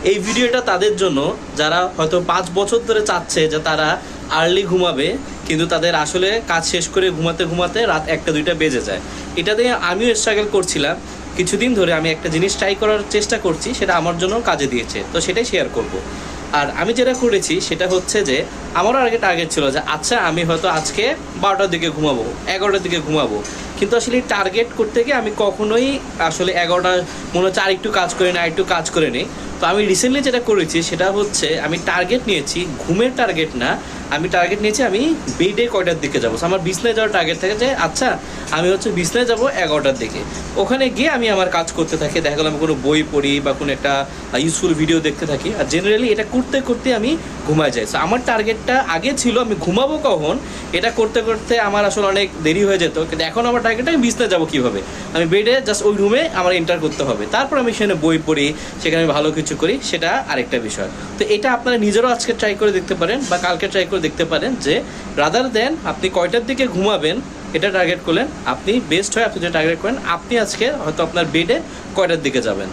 এই ভিডিওটা তাদের জন্য যারা হয়তো 5 বছর ধরে চাচ্ছে যে তারা আর্লি ঘুমাবে, কিন্তু তাদের আসলে কাজ শেষ করে ঘুমাতে ঘুমাতে রাত 1টা 2টা বেজে যায়। এটা দিয়ে আমিও স্ট্রাগল করছিলাম কিছুদিন ধরে। আমি একটা জিনিস ট্রাই করার চেষ্টা করছি, সেটা আমার জন্য কাজে দিয়েছে, তো সেটাই শেয়ার করব। আর আমি যেটা করেছি সেটা হচ্ছে যে আমারও আগে টার্গেট ছিল যে আচ্ছা আমি হয়তো আজকে 12টার দিকে ঘুমাবো, 11টার দিকে ঘুমাবো, কিন্তু আসলে টার্গেট করতে গিয়ে আমি কখনোই আসলে 11টা মনে হচ্ছে আর একটু কাজ করে নিই, আর একটু কাজ করে নিই। তো আমি রিসেন্টলি যেটা করেছি সেটা হচ্ছে আমি টার্গেট নিয়েছি, ঘুমের টার্গেট না, আমি টার্গেট নিয়েছি আমি বেডে কয়টার দিকে যাবো। আমার বিছনায় যাওয়ার টার্গেট থাকে যে আচ্ছা আমি হচ্ছে বিছনায় যাবো 11টার দিকে। ওখানে গিয়ে আমি আমার কাজ করতে থাকি, দেখা গেলো আমি কোনো বই পড়ি বা কোনো একটা ইউজফুল ভিডিও দেখতে থাকি, আর জেনারেলি এটা করতে করতে আমি ঘুমায় যাই। সো আমার টার্গেটটা আগে ছিল আমি ঘুমাবো কখন, এটা করতে করতে আমার আসলে অনেক দেরি হয়ে যেত, কিন্তু এখন আমার টার্গেট আমি বিছনায় যাবো কীভাবে, আমি বেডে জাস্ট ওই রুমে আমার এন্টার করতে হবে, তারপর আমি সেখানে বই পড়ি, সেখানে আমি ভালো কিছু করি, সেটা আরেকটা বিষয়। তো এটা আপনারা নিজেরাও আজকে ট্রাই করে দেখতে পারেন বা কালকে ট্রাই করে দেখতে পারেন যে রাদার দেন আপনি কয়টার দিকে ঘুমাবেন এটা টার্গেট করলেন, আপনি বেস্ট হয় আপনি যে টার্গেট করেন আপনি আজকে হয়তো আপনার বেডে কয়টার দিকে যাবেন।